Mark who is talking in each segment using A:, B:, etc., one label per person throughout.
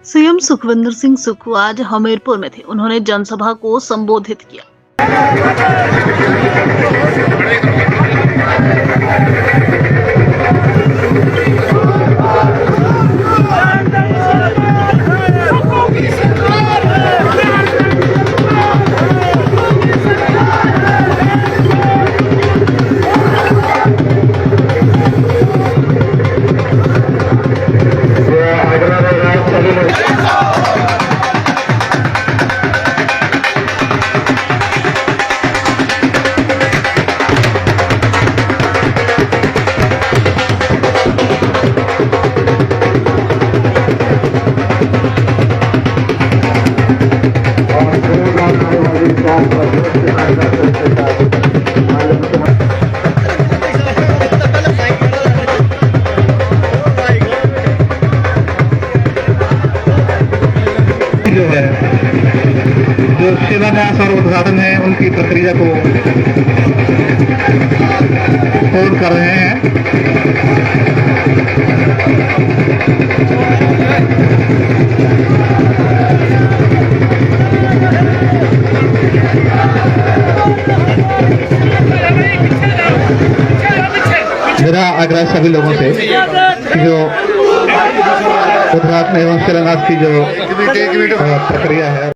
A: CM Sukhvinder Singh Sukhu आज हमीरपुर में थे। उन्होंने जनसभा को संबोधित किया।
B: जो है जो शिलान्यास और उद्घाटन है उनकी प्रक्रिया को पूर्ण कर रहे हैं। मेरा आग्रह सभी लोगों से कि जो उद्घाटन एवं शिलान्यास की जो प्रक्रिया है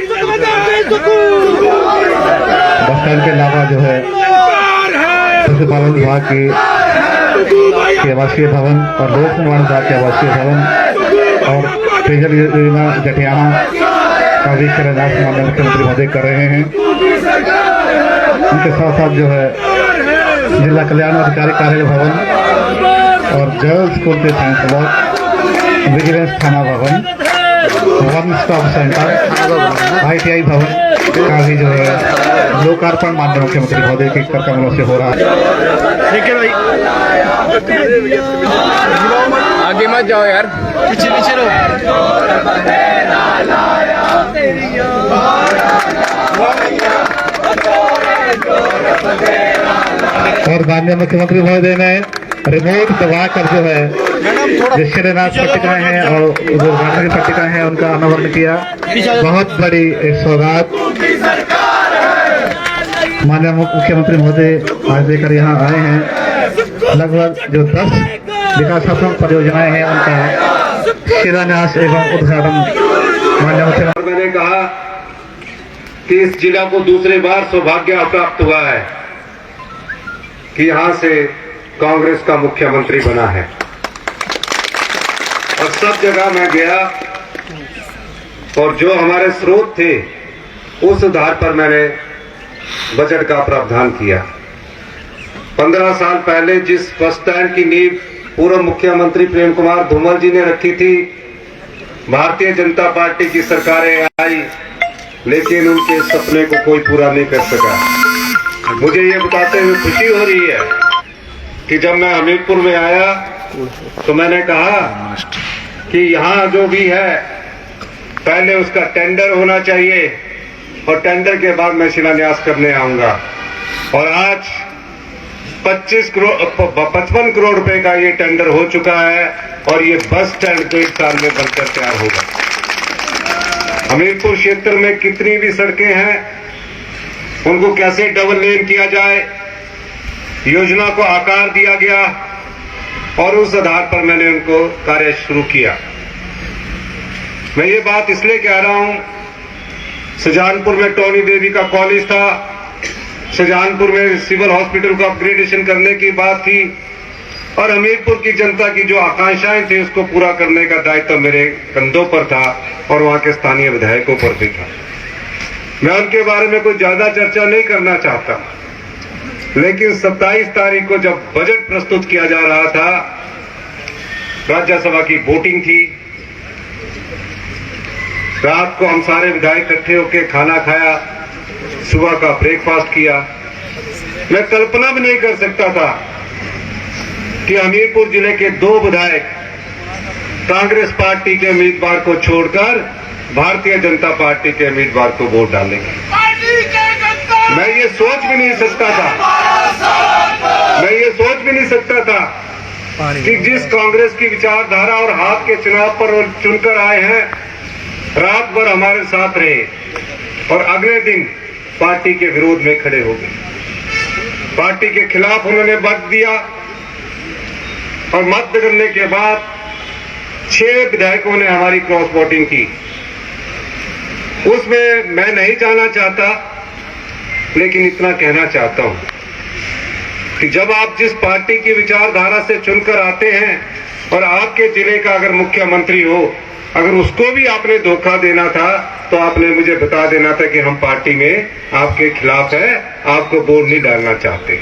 B: बस स्टैंड के अलावा जो है पशुपालन विभाग के आवासीय भवन और लोक निर्माण विभाग के आवासीय भवन और पेयजल योजना जटियाना का भी शिलान्यास माननीय मुख्यमंत्री महोदय कर रहे हैं। उनके साथ साथ जो है जिला कल्याण अधिकारी कार्यालय भवन और गर्ल्स स्कूल के साइंस ब्लॉक, विजिलेंस थाना भवन, वन स्टॉप सेंटर, ITI भवन का भी जो है लोकार्पण माननीय मुख्यमंत्री महोदय के कर कमलों से हो रहा है।
C: ठीक है भाई, आगे मत जाओ यार, पीछे पीछे रहो।
B: और माननीय मुख्यमंत्री महोदय ने रिमोट दबाकर जो है जो शिलान्यास पट्टिकाएं हैं और उद्घाटन की पट्टिकाएं हैं उनका अनावरण किया। बहुत बड़ी एक सौगात माननीय मुख्यमंत्री महोदय आज लेकर यहाँ आए हैं। लगभग जो 10 विकासात्मक परियोजनाएं हैं उनका शिलान्यास एवं उद्घाटन माननीय मुख्यमंत्री।
D: मैंने कहा कि इस जिला को दूसरी बार सौभाग्य प्राप्त हुआ है कि यहां से कांग्रेस का मुख्यमंत्री बना है और सब जगह मैं गया और जो हमारे स्रोत थे उस आधार पर मैंने बजट का प्रावधान किया। 15 साल पहले जिस बस स्टैंड की नींव पूर्व मुख्यमंत्री प्रेम कुमार धूमल जी ने रखी थी, भारतीय जनता पार्टी की सरकारें आई लेकिन उनके सपने को कोई पूरा नहीं कर सका। मुझे ये बताते हुए खुशी हो रही है कि जब मैं हमीरपुर में आया तो मैंने कहा कि यहाँ जो भी है पहले उसका टेंडर होना चाहिए और टेंडर के बाद मैं शिलान्यास करने आऊंगा। और आज 55 करोड़ रुपए का ये टेंडर हो चुका है और ये बस स्टैंड तो 1 साल में बनकर तैयार होगा। हमीरपुर क्षेत्र में कितनी भी सड़कें हैं उनको कैसे डबल लेन किया जाए, योजना को आकार दिया गया और उस आधार पर मैंने उनको कार्य शुरू किया। मैं ये बात इसलिए कह रहा हूं, शाहजहानपुर में टोनी देवी का कॉलेज था, शाहजहानपुर में सिविल हॉस्पिटल को अपग्रेडेशन करने की बात थी और हमीरपुर की जनता की जो आकांक्षाएं थी उसको पूरा करने का दायित्व मेरे कंधों पर था और वहां के स्थानीय विधायकों पर भी था। मैं उनके बारे में कोई ज्यादा चर्चा नहीं करना चाहता, लेकिन 27 तारीख को जब बजट प्रस्तुत किया जा रहा था, राज्यसभा की वोटिंग थी, रात को हम सारे विधायक इकट्ठे होकर खाना खाया, सुबह का ब्रेकफास्ट किया। मैं कल्पना भी नहीं कर सकता था कि हमीरपुर जिले के 2 विधायक कांग्रेस पार्टी के उम्मीदवार को छोड़कर भारतीय जनता पार्टी के उम्मीदवार को वोट डालेंगे। मैं ये सोच भी नहीं सकता था कि जिस कांग्रेस की विचारधारा और हाथ के चुनाव पर चुनकर आए हैं रात भर हमारे साथ रहे और अगले दिन पार्टी के विरोध में खड़े हो गए। पार्टी के खिलाफ उन्होंने मत दिया और मत करने के बाद 6 विधायकों ने हमारी क्रॉस वोटिंग की। उसमें मैं नहीं जाना चाहता, लेकिन इतना कहना चाहता हूं कि जब आप जिस पार्टी की विचारधारा से चुनकर आते हैं और आपके जिले का अगर मुख्यमंत्री हो, अगर उसको भी आपने धोखा देना था तो आपने मुझे बता देना था कि हम पार्टी में आपके खिलाफ है, आपको वोट नहीं डालना चाहते।